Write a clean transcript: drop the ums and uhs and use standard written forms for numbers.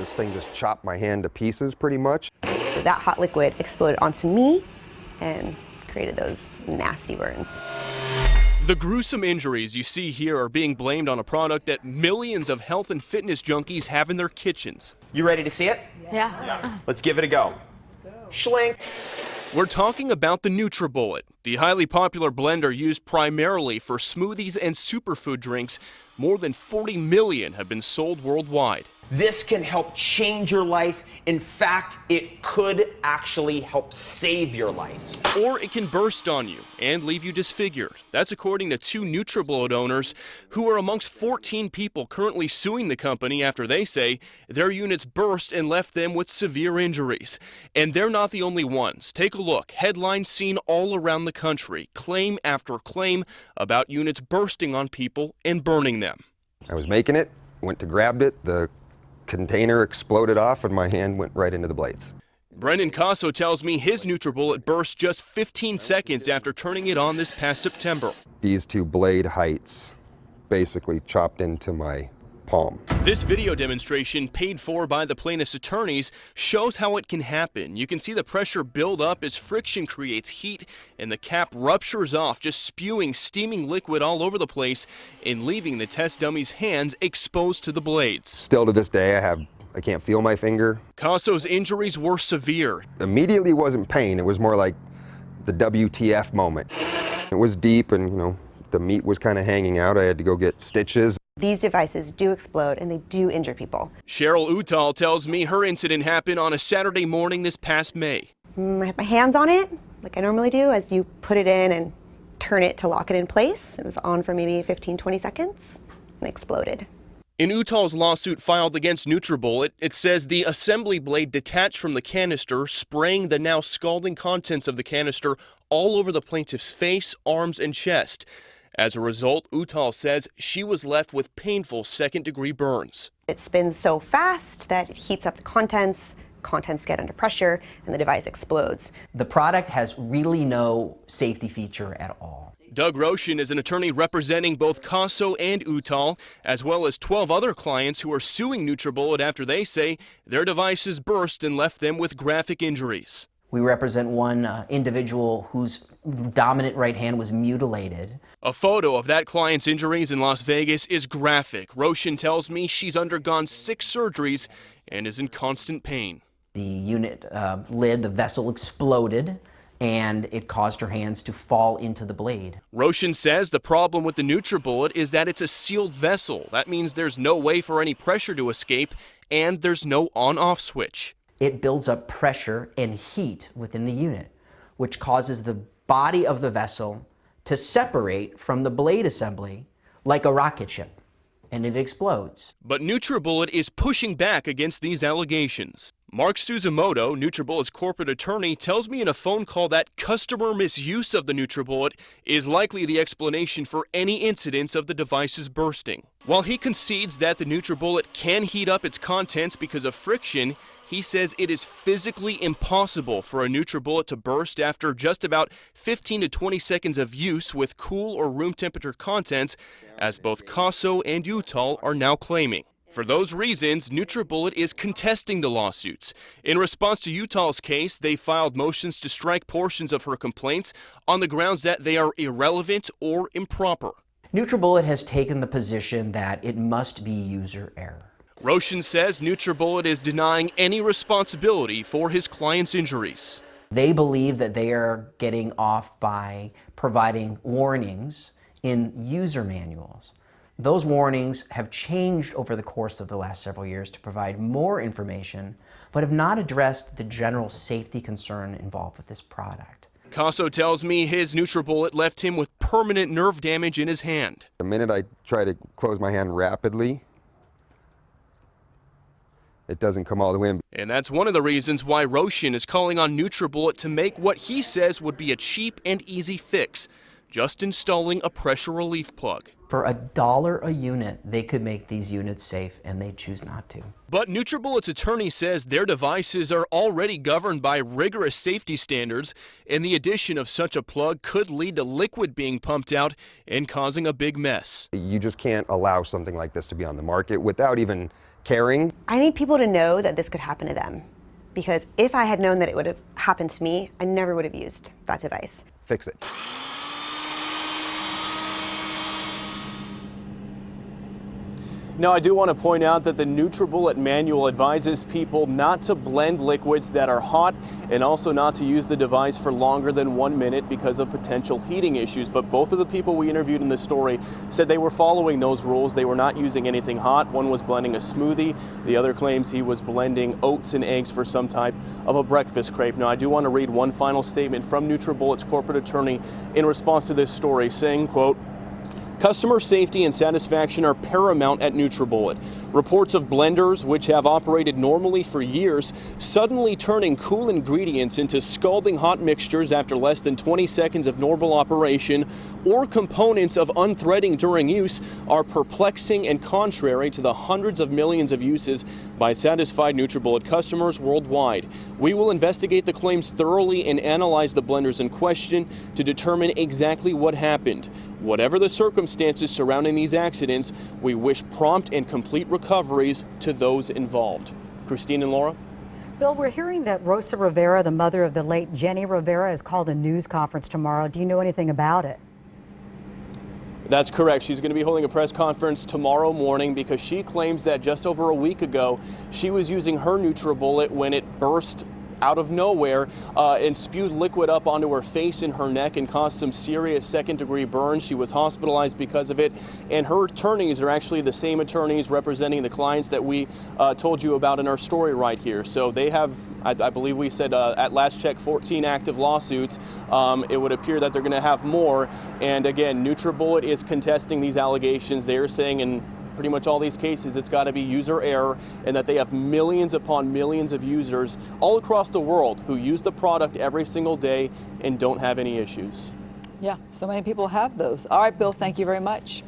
This thing just chopped my hand to pieces pretty much. That hot liquid exploded onto me and created those nasty burns. The gruesome injuries you see here are being blamed on a product that millions of health and fitness junkies have in their kitchens. You ready to see it? Yeah. Let's give it a go. Schlink. We're talking about the NutriBullet, the highly popular blender used primarily for smoothies and superfood drinks. More than 40 million have been sold worldwide. This can help change your life. In fact, it could actually help save your life. Or it can burst on you and leave you disfigured. That's according to 2 NutriBullet owners who are amongst 14 people currently suing the company after they say their units burst and left them with severe injuries. And they're not the only ones. Take a look. Headlines seen all around the country, claim after claim about units bursting on people and burning them. I was making it, went to grab it, the container exploded off and my hand went right into the blades. Brendan Casso tells me his NutriBullet burst just 15 seconds after turning it on this past September. These 2 blade heights basically chopped into my palm. This video demonstration, paid for by the plaintiff's attorneys, shows how it can happen. You can see the pressure build up as friction creates heat and the cap ruptures off, just spewing steaming liquid all over the place and leaving the test dummy's hands exposed to the blades. Still to this day I can't feel my finger. Casso's injuries were severe. Immediately wasn't pain, it was more like the WTF moment. It was deep and, you know, the meat was kind of hanging out. I had to go get stitches. These devices do explode and they do injure people. Cheryl Utal tells me her incident happened on a Saturday morning this past May. I had my hands on it, like I normally do, as you put it in and turn it to lock it in place. It was on for maybe 15-20 seconds and exploded. In Utal's lawsuit filed against NutriBullet, it says the assembly blade detached from the canister, spraying the now scalding contents of the canister all over the plaintiff's face, arms, and chest. As a result, Utal says she was left with painful second-degree burns. It spins so fast that it heats up the contents get under pressure, and the device explodes. The product has really no safety feature at all. Doug Roshan is an attorney representing both Casso and Utal, as well as 12 other clients who are suing NutriBullet after they say their devices burst and left them with graphic injuries. We represent one individual whose dominant right hand was mutilated. A photo of that client's injuries in Las Vegas is graphic. Roshan tells me she's undergone 6 surgeries and is in constant pain. The unit lid, the vessel exploded, and it caused her hands to fall into the blade. Roshan says the problem with the NutriBullet is that it's a sealed vessel. That means there's no way for any pressure to escape, and there's no on-off switch. It builds up pressure and heat within the unit, which causes the body of the vessel to separate from the blade assembly like a rocket ship, and it explodes. But NutriBullet is pushing back against these allegations. Mark Suzumoto, NutriBullet's corporate attorney, tells me in a phone call that customer misuse of the NutriBullet is likely the explanation for any incidents of the devices bursting. While he concedes that the NutriBullet can heat up its contents because of friction, he says it is physically impossible for a NutriBullet to burst after just about 15 to 20 seconds of use with cool or room temperature contents, as both Casso and Utal are now claiming. For those reasons, NutriBullet is contesting the lawsuits. In response to Utal's case, they filed motions to strike portions of her complaints on the grounds that they are irrelevant or improper. NutriBullet has taken the position that it must be user error. Roshan says NutriBullet is denying any responsibility for his client's injuries. They believe that they are getting off by providing warnings in user manuals. Those warnings have changed over the course of the last several years to provide more information, but have not addressed the general safety concern involved with this product. Casso tells me his NutriBullet left him with permanent nerve damage in his hand. The minute I try to close my hand rapidly, it doesn't come all the way in. And that's one of the reasons why Roshan is calling on NutriBullet to make what he says would be a cheap and easy fix, just installing a pressure relief plug. For $1 a unit, they could make these units safe, and they choose not to. But NutriBullet's attorney says their devices are already governed by rigorous safety standards, and the addition of such a plug could lead to liquid being pumped out and causing a big mess. You just can't allow something like this to be on the market without even caring. I need people to know that this could happen to them, because if I had known that it would have happened to me, I never would have used that device. Fix it. Now, I do want to point out that the NutriBullet manual advises people not to blend liquids that are hot and also not to use the device for longer than 1 minute because of potential heating issues. But both of the people we interviewed in this story said they were following those rules. They were not using anything hot. One was blending a smoothie. The other claims he was blending oats and eggs for some type of a breakfast crepe. Now, I do want to read one final statement from NutriBullet's corporate attorney in response to this story, saying, quote, "Customer safety and satisfaction are paramount at NutriBullet. Reports of blenders, which have operated normally for years, suddenly turning cool ingredients into scalding hot mixtures after less than 20 seconds of normal operation, or components of unthreading during use, are perplexing and contrary to the hundreds of millions of uses by satisfied NutriBullet customers worldwide. We will investigate the claims thoroughly and analyze the blenders in question to determine exactly what happened. Whatever the circumstances surrounding these accidents, we wish prompt and complete recoveries to those involved." Christine and Laura? Bill, we're hearing that Rosa Rivera, the mother of the late Jenny Rivera, has called a news conference tomorrow. Do you know anything about it? That's correct. She's going to be holding a press conference tomorrow morning because she claims that just over a week ago, she was using her NutriBullet when it burst out of nowhere and spewed liquid up onto her face and her neck and caused some serious second-degree burns. She was hospitalized because of it, and her attorneys are actually the same attorneys representing the clients that we told you about in our story right here. So they have, I believe we said at last check, 14 active lawsuits. It would appear that they're going to have more, and again, NutriBullet is contesting these allegations. They are saying in pretty much all these cases it's got to be user error, and that they have millions upon millions of users all across the world who use the product every single day and don't have any issues. Yeah, so many people have those. All right, Bill, thank you very much.